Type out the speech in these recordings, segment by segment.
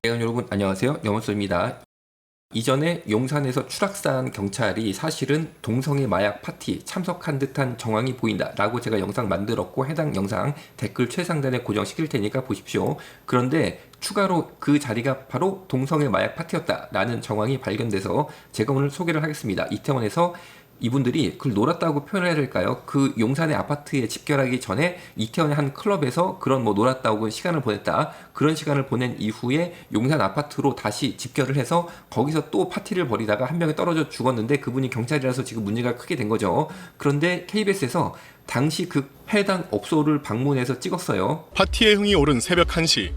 여러분 안녕하세요. 영원소입니다. 이전에 용산에서 추락사한 경찰이 사실은 동성애 마약 파티 참석한 듯한 정황이 보인다 라고 제가 영상 만들었고, 해당 영상 댓글 최상단에 고정시킬 테니까 보십시오. 그런데 추가로 그 자리가 바로 동성애 마약 파티였다 라는 정황이 발견돼서 제가 오늘 소개를 하겠습니다. 이태원에서 이분들이 그걸 놀았다고 표현해야 될까요? 그 용산의 아파트에 집결하기 전에 이태원의 한 클럽에서 그런 놀았다고 시간을 보냈다. 그런 시간을 보낸 이후에 용산 아파트로 다시 집결을 해서 거기서 또 파티를 벌이다가 한 명이 떨어져 죽었는데 그분이 경찰이라서 지금 문제가 크게 된 거죠. 그런데 KBS에서 당시 그 해당 업소를 방문해서 찍었어요. 파티에 흥이 오른 새벽 1시,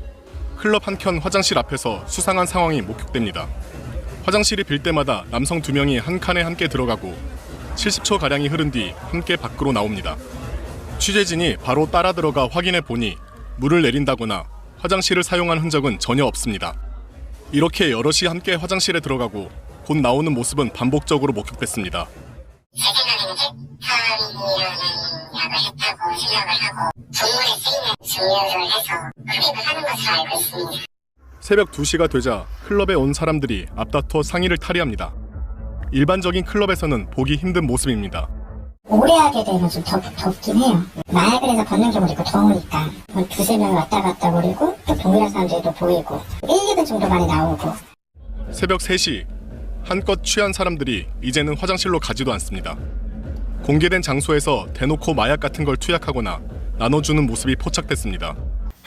클럽 한켠 화장실 앞에서 수상한 상황이 목격됩니다. 화장실이 빌 때마다 남성 2명이 한 칸에 함께 들어가고 70초가량이 흐른 뒤 함께 밖으로 나옵니다. 취재진이 바로 따라 들어가 확인해 보니 물을 내린다거나 화장실을 사용한 흔적은 전혀 없습니다. 이렇게 여럿이 함께 화장실에 들어가고 곧 나오는 모습은 반복적으로 목격됐습니다. 제 생각에는 헬파링이라는 약을 했다고 생각을 하고 동물에 쓰이는 증류를 해서 흡입을 하는 것으로 알고 있습니다. 새벽 2시가 되자 클럽에 온 사람들이 앞다퉈 상의를 탈의합니다. 일반적인 클럽에서는 보기 힘든 모습입니다. 오래 하게 되면 좀 덥긴 해요. 마약을 해서 벗는 경우도 있고 더우니까 2-3명 왔다 갔다 거리고 또 동일한 사람들도 보이고 1, 2분 정도 많이 나오고. 새벽 3시, 한껏 취한 사람들이 이제는 화장실로 가지도 않습니다. 공개된 장소에서 대놓고 마약 같은 걸 투약하거나 나눠주는 모습이 포착됐습니다.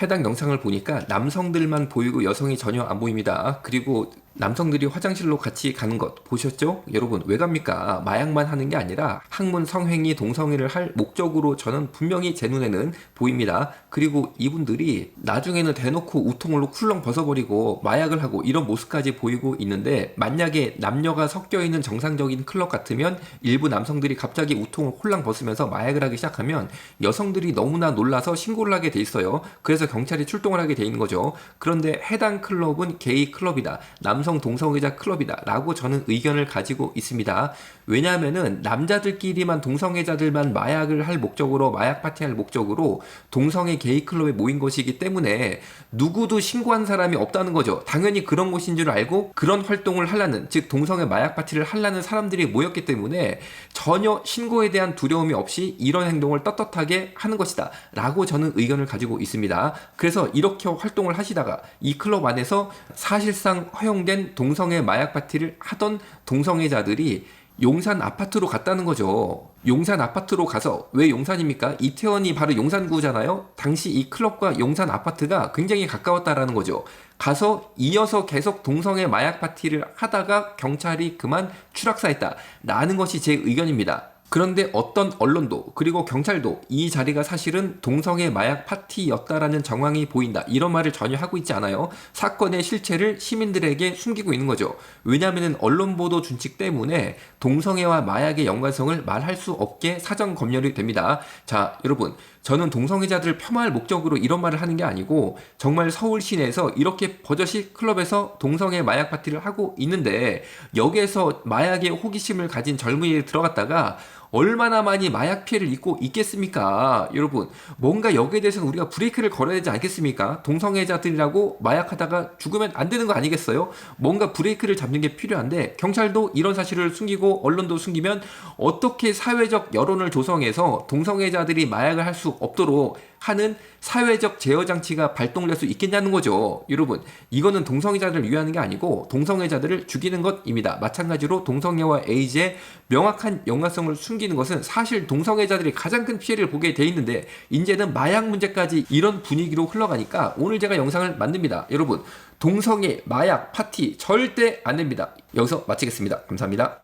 해당 영상을 보니까 남성들만 보이고 여성이 전혀 안 보입니다. 그리고 남성들이 화장실로 같이 가는 것 보셨죠? 여러분 왜 갑니까? 마약만 하는 게 아니라 학문 성행위 동성애를 할 목적으로 저는 분명히 제 눈에는 보입니다. 그리고 이분들이 나중에는 대놓고 우통으로 쿨렁 벗어버리고 마약을 하고 이런 모습까지 보이고 있는데, 만약에 남녀가 섞여 있는 정상적인 클럽 같으면 일부 남성들이 갑자기 우통을 홀랑 벗으면서 마약을 하기 시작하면 여성들이 너무나 놀라서 신고를 하게 돼 있어요. 그래서 경찰이 출동을 하게 돼 있는 거죠. 그런데 해당 클럽은 게이 클럽이다, 남성 동성애자 클럽이다 라고 저는 의견을 가지고 있습니다. 왜냐하면은 남자들끼리만 동성애자들만 마약을 할 목적으로, 마약 파티할 목적으로 동성애 게이 클럽에 모인 것이기 때문에 누구도 신고한 사람이 없다는 거죠. 당연히 그런 곳인 줄 알고 그런 활동을 하려는, 즉 동성애 마약 파티를 하려는 사람들이 모였기 때문에 전혀 신고에 대한 두려움이 없이 이런 행동을 떳떳하게 하는 것이다 라고 저는 의견을 가지고 있습니다. 그래서 이렇게 활동을 하시다가 이 클럽 안에서 사실상 허용된 동성애 마약 파티를 하던 동성애자들이 용산 아파트로 갔다는 거죠. 용산 아파트로 가서, 왜 용산입니까? 이태원이 바로 용산구잖아요. 당시 이 클럽과 용산 아파트가 굉장히 가까웠다라는 거죠. 가서 이어서 계속 동성애 마약 파티를 하다가 경찰이 그만 추락사했다라는 것이 제 의견입니다. 그런데 어떤 언론도 그리고 경찰도 이 자리가 사실은 동성애 마약 파티였다라는 정황이 보인다 이런 말을 전혀 하고 있지 않아요. 사건의 실체를 시민들에게 숨기고 있는 거죠. 왜냐하면 언론 보도 준칙 때문에 동성애와 마약의 연관성을 말할 수 없게 사전 검열이 됩니다. 자, 여러분, 저는 동성애자들을 폄하할 목적으로 이런 말을 하는 게 아니고 정말 서울 시내에서 이렇게 버젓이 클럽에서 동성애 마약 파티를 하고 있는데 여기에서 마약에 호기심을 가진 젊은이들이 들어갔다가 얼마나 많이 마약 피해를 입고 있겠습니까? 여러분, 뭔가 여기에 대해서는 우리가 브레이크를 걸어야 되지 않겠습니까? 동성애자들이라고 마약하다가 죽으면 안 되는 거 아니겠어요? 뭔가 브레이크를 잡는 게 필요한데 경찰도 이런 사실을 숨기고 언론도 숨기면 어떻게 사회적 여론을 조성해서 동성애자들이 마약을 할 수 없도록 하는 사회적 제어 장치가 발동될 수 있겠냐는 거죠. 여러분, 이거는 동성애자들을 위하는 게 아니고 동성애자들을 죽이는 것입니다. 마찬가지로 동성애와 에이즈의 명확한 연관성을 숨기는 것은 사실 동성애자들이 가장 큰 피해를 보게 돼 있는데 이제는 마약 문제까지 이런 분위기로 흘러가니까 오늘 제가 영상을 만듭니다. 여러분, 동성애 마약 파티 절대 안 됩니다. 여기서 마치겠습니다. 감사합니다.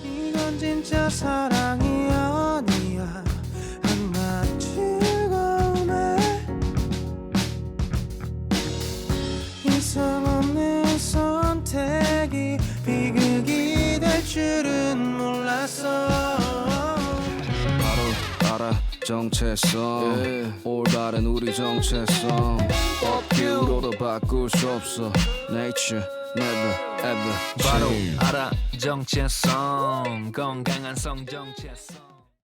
이건 진짜 사랑이 아니야. 한낱 즐거움에 이성 없는 선택이 비극이 될 줄은 몰랐어. 바로 알아 정체성 올바른 우리 정체성 업뷰로도 바꿀 수 없어 Nature never ever 바로 change. 알아 정체성 건강한 성 정체성